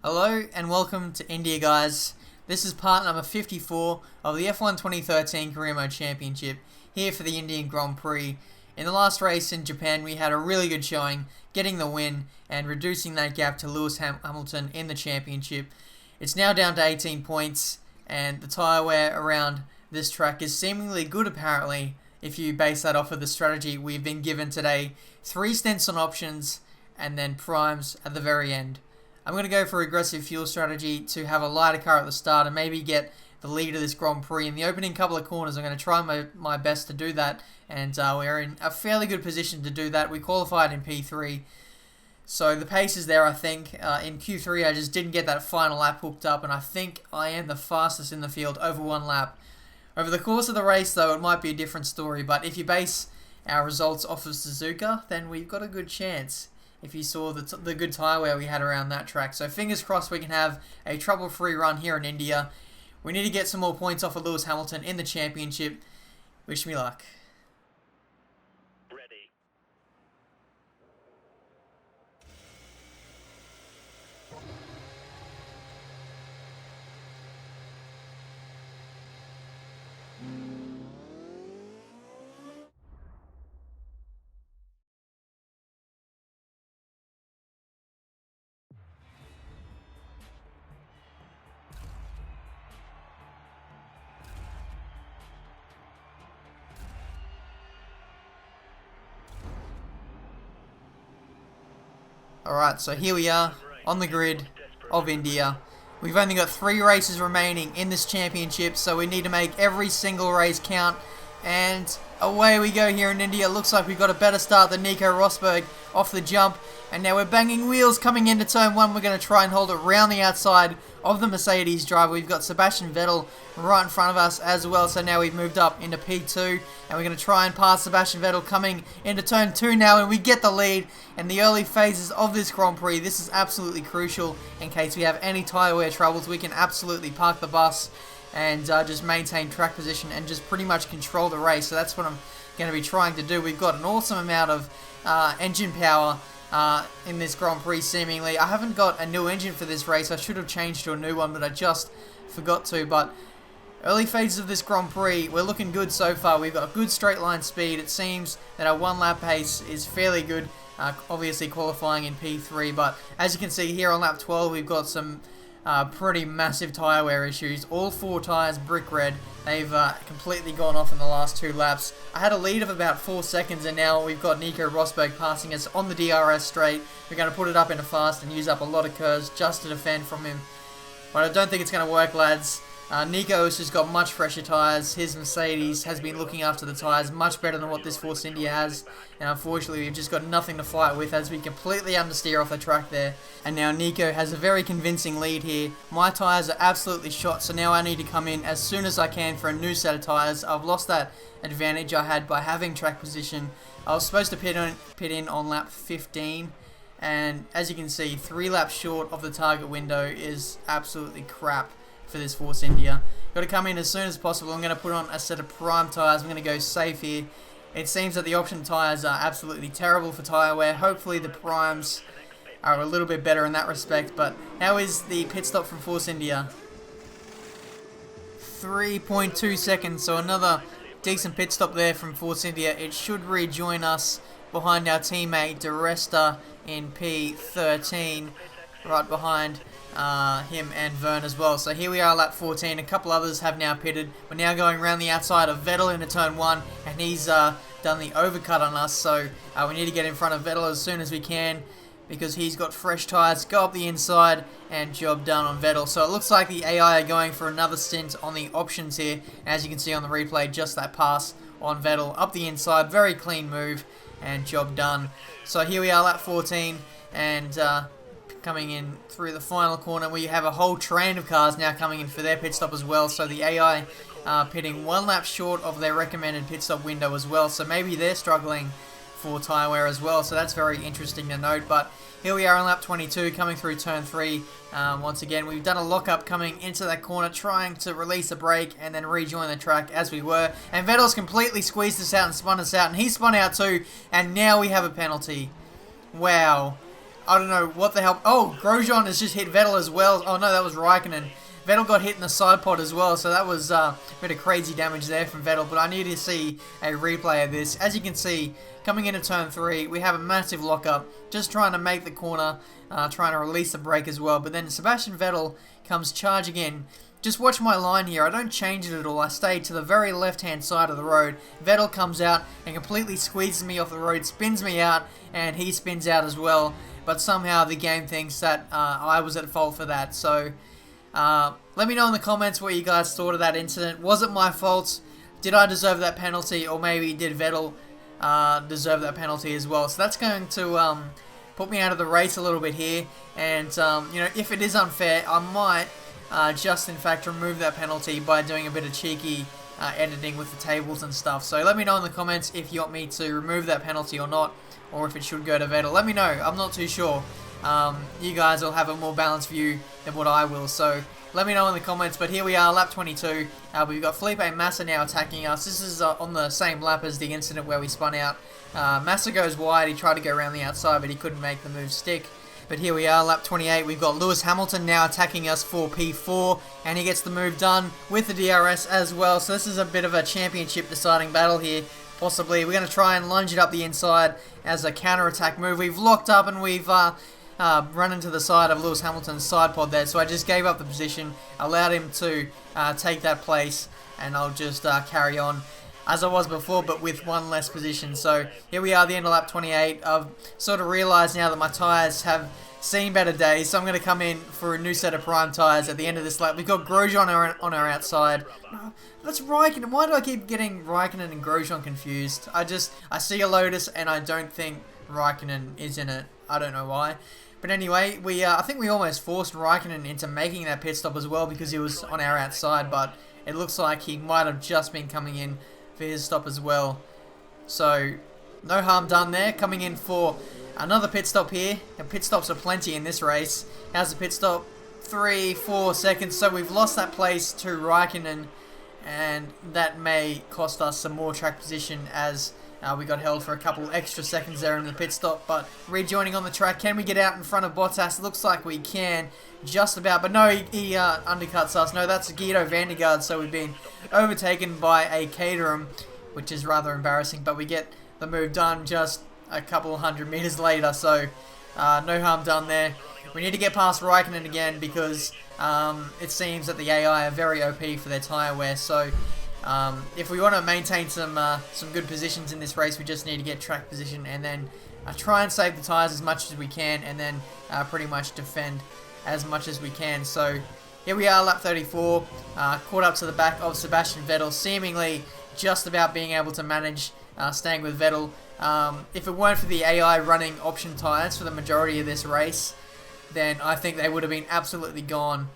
Hello and welcome to India, guys. This is part number 54 of the F1 2013 Career Mode Championship here for the Indian Grand Prix. In the last race in Japan, we had a really good showing, getting the win and reducing that gap to Lewis Hamilton in the championship. It's now down to 18 points, and the tyre wear around this track is seemingly good apparently if you base that off of the strategy we've been given today. 3 stints on options and then primes at the very end. I'm going to go for aggressive fuel strategy to have a lighter car at the start and maybe get the lead of this Grand Prix. In the opening couple of corners, I'm going to try my best to do that, and we're in a fairly good position to do that. We qualified in P3, so the pace is there, I think. In Q3, I just didn't get that final lap hooked up, and I think I am the fastest in the field over 1 lap. Over the course of the race, though, it might be a different story, but if you base our results off of Suzuka, then we've got a good chance. If you saw the good tyre wear we had around that track. So fingers crossed we can have a trouble-free run here in India. We need to get some more points off of Lewis Hamilton in the championship. Wish me luck. Alright, so here we are on the grid of India. We've only got 3 races remaining in this championship, so we need to make every single race count. And away we go here in India. Looks like we've got a better start than Nico Rosberg off the jump. And now we're banging wheels coming into turn 1. We're going to try and hold it round the outside of the Mercedes driver. We've got Sebastian Vettel right in front of us as well. So now we've moved up into P2. And we're going to try and pass Sebastian Vettel coming into turn 2 now. And we get the lead in the early phases of this Grand Prix. This is absolutely crucial in case we have any tyre wear troubles. We can absolutely park the bus and just maintain track position and just pretty much control the race. So that's what I'm going to be trying to do. We've got an awesome amount of engine power in this Grand Prix seemingly. I haven't got a new engine for this race. I should have changed to a new one, but I just forgot to. But early phases of this Grand Prix, we're looking good so far. We've got good straight line speed. It seems that our 1 lap pace is fairly good, obviously qualifying in P3. But as you can see here on lap 12, we've got some pretty massive tyre wear issues. All 4 tyres brick red. They've completely gone off in the last 2 laps. I had a lead of about 4 seconds, and now we've got Nico Rosberg passing us on the DRS straight. We're going to put it up into fast and use up a lot of curves just to defend from him. But I don't think it's going to work, lads. Nico has just got much fresher tyres. His Mercedes has been looking after the tyres much better than what this Force India has. And unfortunately, we've just got nothing to fight with as we completely understeer off the track there. And now Nico has a very convincing lead here. My tyres are absolutely shot, so now I need to come in as soon as I can for a new set of tyres. I've lost that advantage I had by having track position. I was supposed to pit in on lap 15. And as you can see, 3 laps short of the target window is absolutely crap for this Force India. Got to come in as soon as possible. I'm going to put on a set of prime tyres. I'm going to go safe here. It seems that the option tyres are absolutely terrible for tyre wear. Hopefully the primes are a little bit better in that respect. But how is the pit stop from Force India? 3.2 seconds, so another decent pit stop there from Force India. It should rejoin us behind our teammate De Resta in P13, right behind him and Vern as well. So here we are, lap 14. A couple others have now pitted. We're now going around the outside of Vettel into turn 1, and he's done the overcut on us. So we need to get in front of Vettel as soon as we can, because he's got fresh tyres. Go up the inside, and job done on Vettel. So it looks like the AI are going for another stint on the options here. As you can see on the replay, just that pass on Vettel up the inside. Very clean move, and job done. So here we are, lap 14, and coming in through the final corner. We have a whole train of cars now coming in for their pit stop as well. So the AI pitting 1 lap short of their recommended pit stop window as well. So maybe they're struggling for tyre wear as well, so that's very interesting to note. But here we are on lap 22, coming through turn 3. Once again, we've done a lockup coming into that corner, trying to release a brake and then rejoin the track as we were. And Vettel's completely squeezed us out and spun us out, and he spun out too, and now we have a penalty. Wow. I don't know what the hell. Oh, Grosjean has just hit Vettel as well. Oh no, that was Raikkonen. Vettel got hit in the side pod as well, so that was a bit of crazy damage there from Vettel, but I need to see a replay of this. As you can see, coming into turn 3, we have a massive lockup, just trying to make the corner, trying to release the brake as well, but then Sebastian Vettel comes charging in. Just watch my line here, I don't change it at all, I stay to the very left-hand side of the road. Vettel comes out and completely squeezes me off the road, spins me out, and he spins out as well, but somehow the game thinks that I was at fault for that, so... let me know in the comments what you guys thought of that incident. Was it my fault? Did I deserve that penalty? Or maybe did Vettel deserve that penalty as well? So that's going to put me out of the race a little bit here. And, you know, if it is unfair, I might just in fact remove that penalty by doing a bit of cheeky editing with the tables and stuff. So let me know in the comments if you want me to remove that penalty or not. Or if it should go to Vettel. Let me know. I'm not too sure. You guys will have a more balanced view than what I will, so let me know in the comments. But here we are, lap 22. We've got Felipe Massa now attacking us. This is on the same lap as the incident where we spun out. Massa goes wide, he tried to go around the outside, but he couldn't make the move stick. But here we are, lap 28. We've got Lewis Hamilton now attacking us for P4, and he gets the move done with the DRS as well. So this is a bit of a championship deciding battle here. Possibly, we're going to try and lunge it up the inside as a counter-attack move. We've locked up and we've run into the side of Lewis Hamilton's side pod there, so I just gave up the position, allowed him to take that place, and I'll just carry on as I was before, but with one less position. So here we are, the end of lap 28. I've sort of realised now that my tyres have seen better days, so I'm going to come in for a new set of prime tyres at the end of this lap. We've got Grosjean on our outside. That's Raikkonen. Why do I keep getting Raikkonen and Grosjean confused? I see a Lotus and I don't think Raikkonen is in it. I don't know why. But anyway, I think we almost forced Raikkonen into making that pit stop as well because he was on our outside, but it looks like he might have just been coming in for his stop as well. So, no harm done there. Coming in for another pit stop here. The pit stops are plenty in this race. How's the pit stop? 3-4 seconds. So we've lost that place to Raikkonen, and that may cost us some more track position as we got held for a couple extra seconds there in the pit stop. But rejoining on the track, can we get out in front of Bottas? Looks like we can, just about. But no, he undercuts us. No, that's Guido van der Garde, so we've been overtaken by a Caterham, which is rather embarrassing. But we get the move done just a couple hundred meters later, so no harm done there. We need to get past Raikkonen again because it seems that the AI are very OP for their tyre wear. So if we want to maintain some good positions in this race, we just need to get track position and then try and save the tyres as much as we can, and then pretty much defend as much as we can. So here we are, lap 34, caught up to the back of Sebastian Vettel, seemingly just about being able to manage staying with Vettel. If it weren't for the AI running option tyres for the majority of this race, then I think they would have been absolutely gone,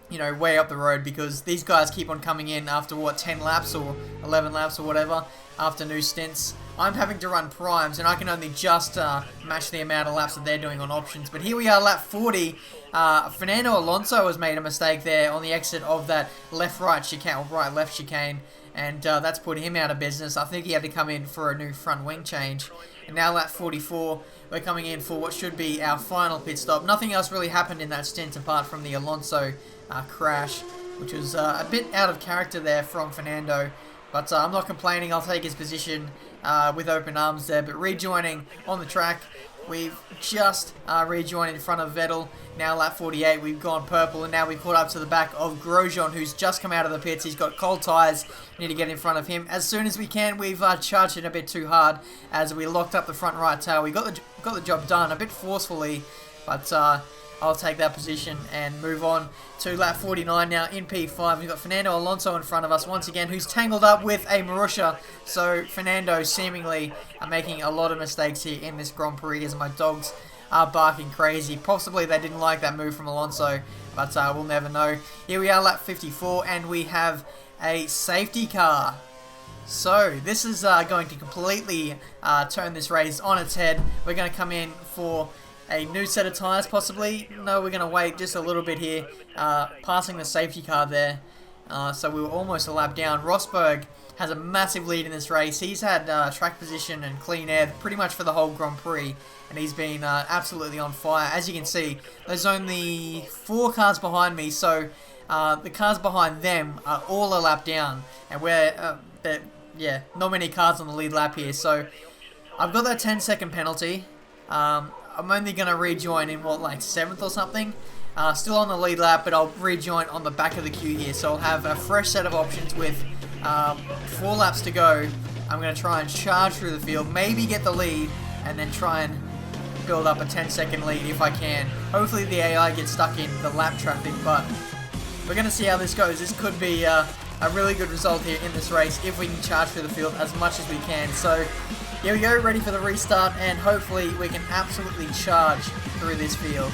you know, way up the road, because these guys keep on coming in after, what, 10 laps or 11 laps or whatever, after new stints. I'm having to run primes, and I can only just match the amount of laps that they're doing on options. But here we are, lap 40. Fernando Alonso has made a mistake there on the exit of that left-right chicane, or right-left chicane, and that's put him out of business. I think he had to come in for a new front wing change. And now lap 44, we're coming in for what should be our final pit stop. Nothing else really happened in that stint apart from the Alonso crash, which was a bit out of character there from Fernando. But I'm not complaining, I'll take his position with open arms there. But rejoining on the track, we've just rejoined in front of Vettel. Now lap 48, we've gone purple, and now we've caught up to the back of Grosjean, who's just come out of the pits. He's got cold tyres, need to get in front of him as soon as we can. We've charged it a bit too hard as we locked up the front right tail. We got the job done a bit forcefully, but I'll take that position and move on to lap 49 now in P5. We've got Fernando Alonso in front of us once again, who's tangled up with a Marussia. So Fernando seemingly making a lot of mistakes here in this Grand Prix as my dogs are barking crazy. Possibly they didn't like that move from Alonso, but we'll never know. Here we are, lap 54, and we have a safety car. So this is going to completely turn this race on its head. We're going to come in for a new set of tyres possibly. No, we're going to wait just a little bit here, passing the safety car there. So we were almost a lap down. Rosberg has a massive lead in this race. He's had track position and clean air pretty much for the whole Grand Prix, and he's been absolutely on fire. As you can see, there's only 4 cars behind me, so the cars behind them are all a lap down, and we're yeah, not many cars on the lead lap here. So I've got that 10-second penalty. I'm only going to rejoin in what, like 7th or something. Still on the lead lap, but I'll rejoin on the back of the queue here. So I'll have a fresh set of options with 4 laps to go. I'm going to try and charge through the field, maybe get the lead, and then try and build up a 10-second lead if I can. Hopefully the AI gets stuck in the lap traffic, but we're going to see how this goes. This could be a really good result here in this race if we can charge through the field as much as we can. So here we go, ready for the restart, and hopefully we can absolutely charge through this field.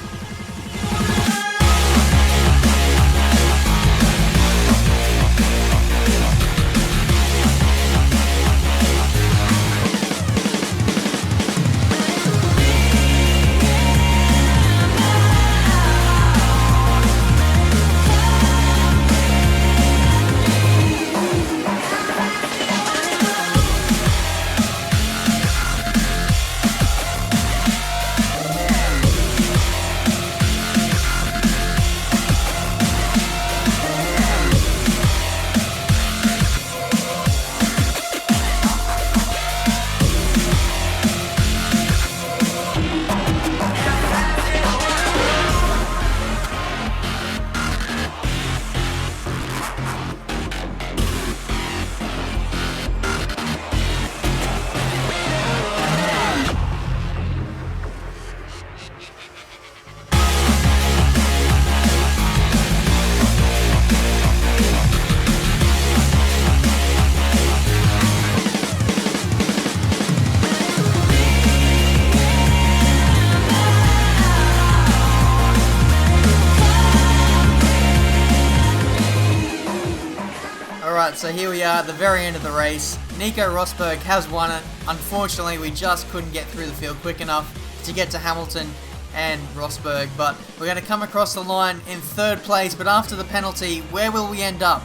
So here we are at the very end of the race. Nico Rosberg has won it. Unfortunately, we just couldn't get through the field quick enough to get to Hamilton and Rosberg, but we're going to come across the line in 3rd place. But after the penalty, where will we end up?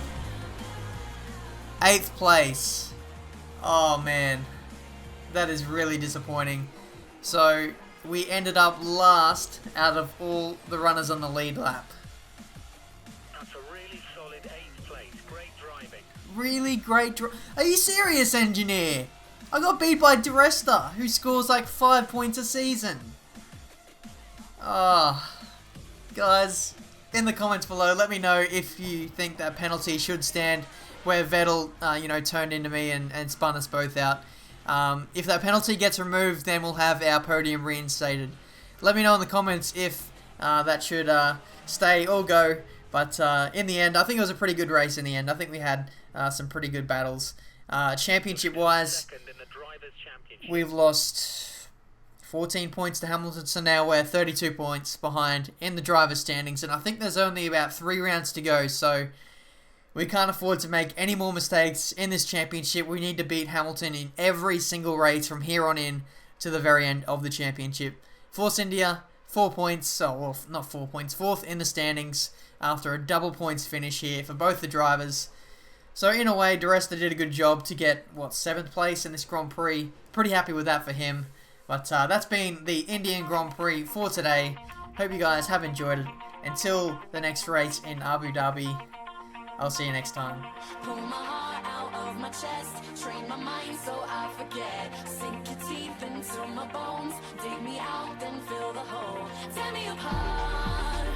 8th place. Oh man, that is really disappointing. So we ended up last out of all the runners on the lead lap. Really great. Are you serious, engineer? I got beat by Duresta, who scores like 5 points a season. Guys, in the comments below, let me know if you think that penalty should stand, where Vettel, turned into me and spun us both out. If that penalty gets removed, then we'll have our podium reinstated. Let me know in the comments if that should stay or go. But in the end, I think it was a pretty good race in the end. I think we had some pretty good battles. Championship-wise, we've lost 14 points to Hamilton, so now we're 32 points behind in the driver's standings. And I think there's only about 3 rounds to go, so we can't afford to make any more mistakes in this championship. We need to beat Hamilton in every single race from here on in to the very end of the championship. Force India, 4 points. Oh, well, not 4 points. 4th in the standings after a double points finish here for both the drivers. So in a way, Duresta did a good job to get, 7th place in this Grand Prix. Pretty happy with that for him. But that's been the Indian Grand Prix for today. Hope you guys have enjoyed it. Until the next race in Abu Dhabi, I'll see you next time. Pull my heart out of my chest, train my mind so I forget. Sink your teeth into my bones, dig me out, then fill the hole. Tear me apart.